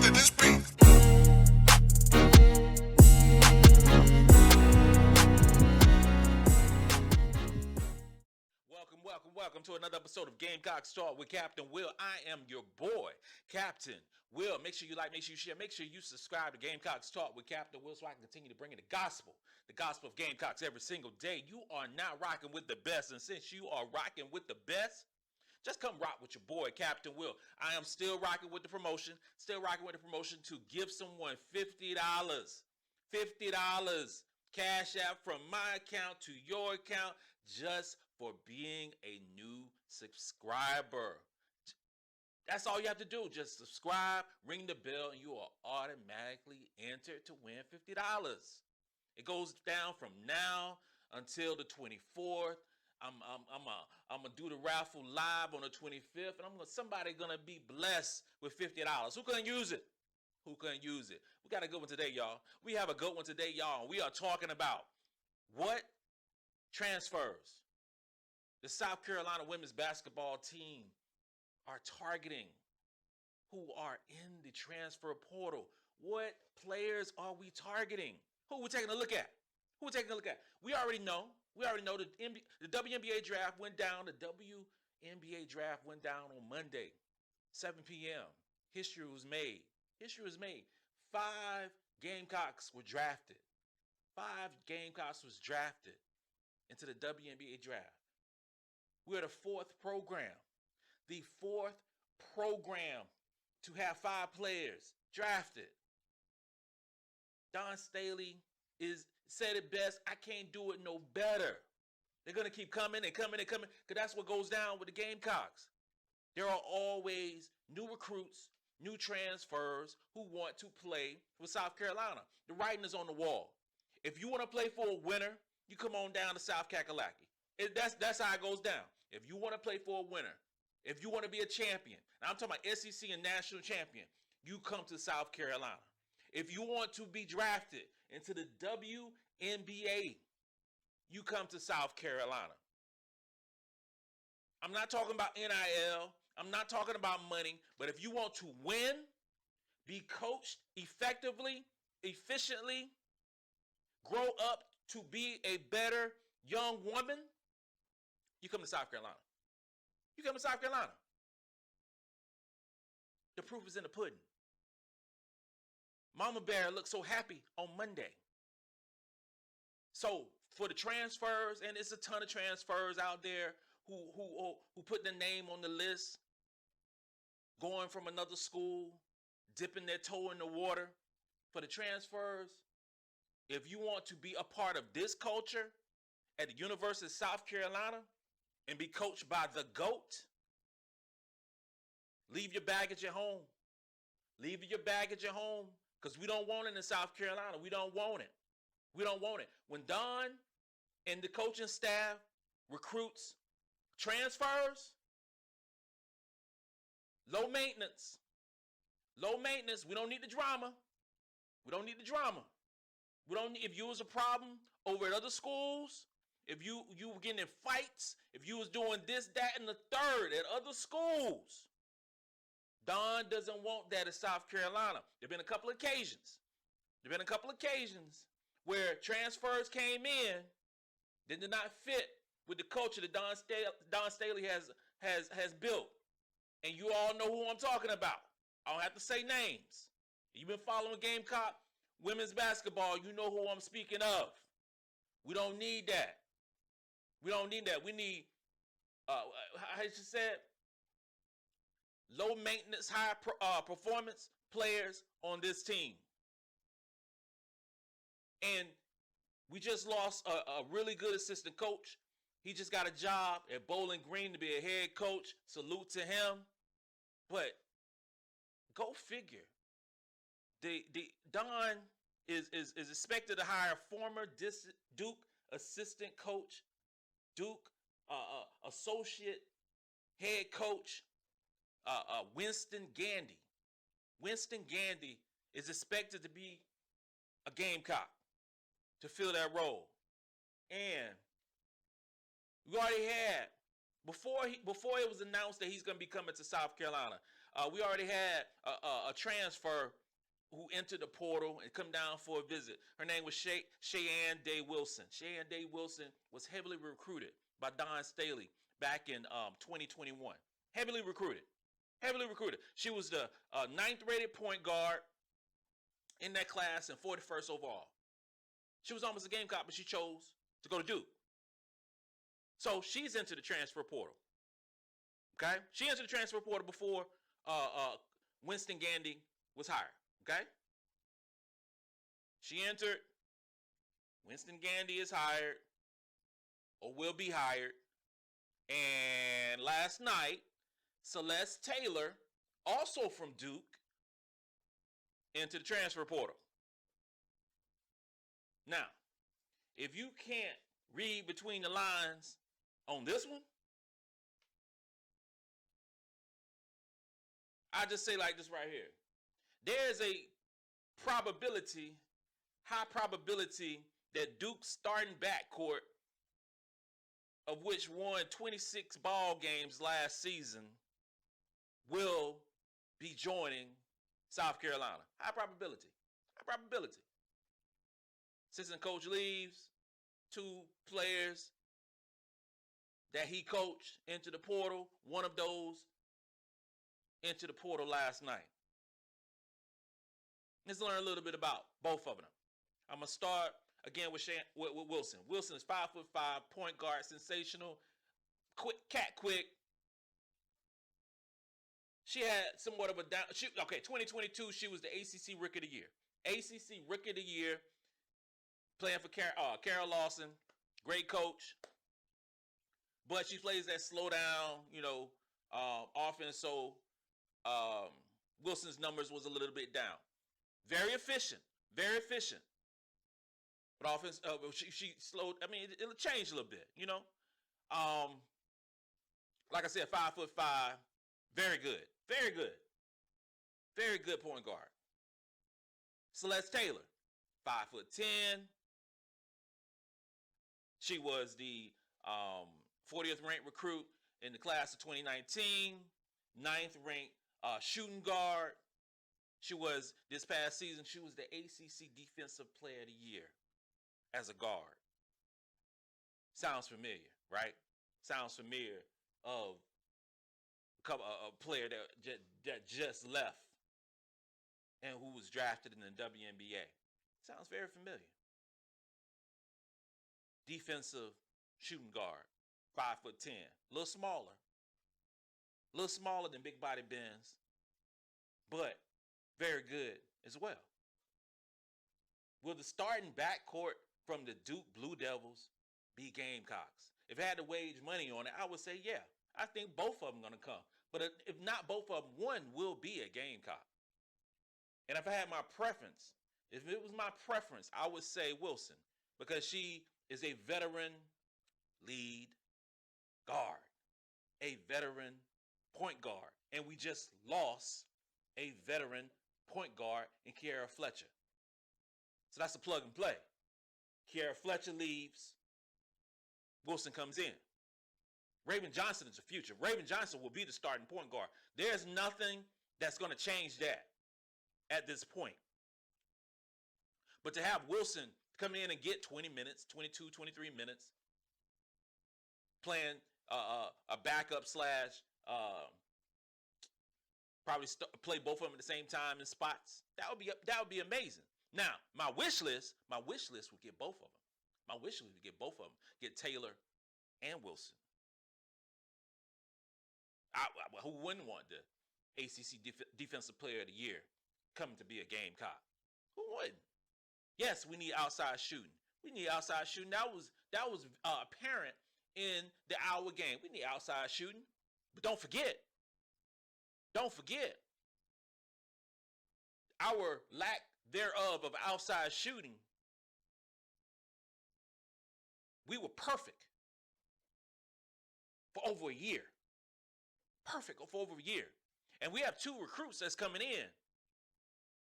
to this beat. Welcome to another episode of Gamecock Talk with Captain Will. I am your boy, Captain Will. Make sure you like, make sure you share, make sure you subscribe to Gamecocks Talk with Captain Will so I can continue to bring you the gospel of Gamecocks every single day. You are now rocking with the best, and since you are rocking with the best, just come rock with your boy, Captain Will. I am still rocking with the promotion, to give someone $50. $50 cash out from my account to your account just for being a new subscriber. That's all you have to do. Just subscribe, ring the bell, and you are automatically entered to win $50. It goes down from now until the 24th. I'm gonna do the raffle live on the 25th, and somebody gonna be blessed with $50. Who couldn't use it? We got a good one today, y'all. We have a good one today, y'all. We are talking about what transfers the South Carolina women's basketball team are targeting, who are in the transfer portal. What players are we targeting? Who are we taking a look at? We already know the WNBA draft went down. The WNBA draft went down on Monday, 7 p.m. History was made. 5 Gamecocks were drafted. 5 Gamecocks was drafted into the WNBA draft. We're the fourth program to have 5 players drafted. Staley said it best. I can't do it no better. They're going to keep coming, because that's what goes down with the Gamecocks. There are always new recruits, new transfers who want to play for South Carolina. The writing is on the wall. If you want to play for a winner, you come on down to South Carolina. That's how it goes down. If you want to play for a winner, if you want to be a champion, and I'm talking about SEC and national champion, you come to South Carolina. If you want to be drafted into the WNBA, you come to South Carolina. I'm not talking about NIL. I'm not talking about money. But if you want to win, be coached effectively, efficiently, grow up to be a better young woman, you come to South Carolina. The proof is in the pudding. Mama Bear looked so happy on Monday. So for the transfers, and it's a ton of transfers out there who put their name on the list, going from another school, dipping their toe in the water. For the transfers, if you want to be a part of this culture at the University of South Carolina and be coached by the GOAT, leave your baggage at home. Because we don't want it in South Carolina. We don't want it. When Don and the coaching staff recruits transfers, low maintenance. We don't need the drama. If you was a problem over at other schools, if you were getting in fights, if you was doing this, that, and the third at other schools, Don doesn't want that in South Carolina. There have been a couple of occasions where transfers came in that did not fit with the culture that Don Staley has built. And you all know who I'm talking about. I don't have to say names. You've been following Gamecock women's basketball. You know who I'm speaking of. We don't need that. We need, how you said, low maintenance, high performance players on this team. And we just lost a really good assistant coach. He just got a job at Bowling Green to be a head coach. Salute to him. But go figure. Don is expected to hire former Duke assistant coach, Duke associate head coach, Winston Gandy. Winston Gandy is expected to be a Gamecock to fill that role. And we already had, before it was announced that he's going to be coming to South Carolina, We already had a transfer who entered the portal and come down for a visit. Her name was Cheyenne Day Wilson. Cheyenne Day Wilson was heavily recruited by Don Staley back in 2021. Heavily recruited. Heavily recruited. She was the 9th rated point guard in that class and 41st overall. She was almost a Gamecock, but she chose to go to Duke. So she's into the transfer portal. Okay? She entered the transfer portal before Winston Gandy was hired. Okay? She entered. Winston Gandy is hired or will be hired. And last night, Celeste Taylor, also from Duke, entered the transfer portal. Now, if you can't read between the lines on this one, I just say like this right here. There's a probability, high probability, that Duke's starting backcourt, of which won 26 ball games last season, will be joining South Carolina. High probability. High probability. Assistant coach leaves, 2 players that he coached into the portal. One of those into the portal last night. Let's learn a little bit about both of them. I'm going to start again with Wilson. Wilson is 5'5", point guard, sensational, quick. She had somewhat of a down. 2022, she was the ACC Rookie of the Year. ACC Rookie of the Year, playing for Carol Lawson, great coach. But she plays that slow down, offense. So Wilson's numbers was a little bit down. Very efficient. But offense, she slowed. I mean, it'll change a little bit, Like I said, 5'5", very good. Very good point guard. Celeste Taylor, 5'10". She was the 40th ranked recruit in the class of 2019, 9th ranked shooting guard. She was, this past season, she was the ACC Defensive Player of the Year as a guard. Sounds familiar, right? Sounds familiar of a player that just left and who was drafted in the WNBA. Sounds very familiar. Defensive shooting guard, 5'10", a little smaller than Big Body Benz, but very good as well. Will the starting backcourt from the Duke Blue Devils be Gamecocks? If I had to wage money on it, I would say, yeah, I think both of them are going to come. But if not both of them, one will be a Gamecock. And if I had my preference, if it was my preference, I would say Wilson, because she is a veteran lead guard, a veteran point guard. And we just lost a veteran point guard in Kiara Fletcher. So that's a plug and play. Kiara Fletcher leaves. Wilson comes in. Raven Johnson is the future. Raven Johnson will be the starting point guard. There's nothing that's going to change that at this point. But to have Wilson come in and get 20 minutes, 22, 23 minutes, playing a backup slash, probably play both of them at the same time in spots, that would be amazing. Now, my wish list would get both of them. My wish list would get both of them. Get Taylor and Wilson. Who wouldn't want the ACC Defensive Player of the Year coming to be a Gamecock? Who wouldn't? Yes, we need outside shooting. That was apparent in the Iowa game. We need outside shooting. But don't forget, our lack thereof of outside shooting. We were perfect for over a year. And we have 2 recruits that's coming in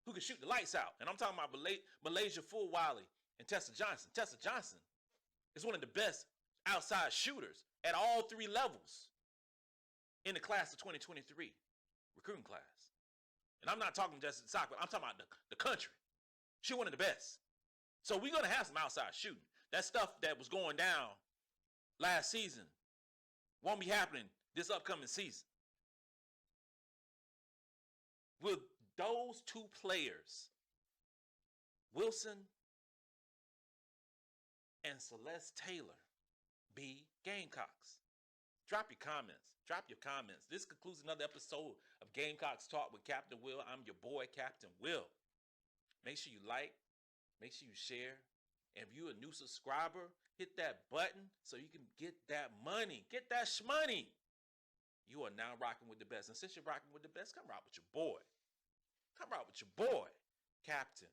who can shoot the lights out. And I'm talking about Milaysia Fulwiley and Tessa Johnson. Tessa Johnson is one of the best outside shooters at all 3 levels in the class of 2023. recruiting class. And I'm not talking just soccer. I'm talking about the country. She's one of the best. So we're going to have some outside shooting. That stuff that was going down last season won't be happening this upcoming season. Will those two players, Wilson and Celeste Taylor, be Gamecocks? Drop your comments. Drop your comments. This concludes another episode of Gamecocks Talk with Captain Will. I'm your boy, Captain Will. Make sure you like. Make sure you share. And if you're a new subscriber, hit that button so you can get that money. Get that shmoney. You are now rocking with the best. And since you're rocking with the best, come rock with your boy. Come rock with your boy, Captain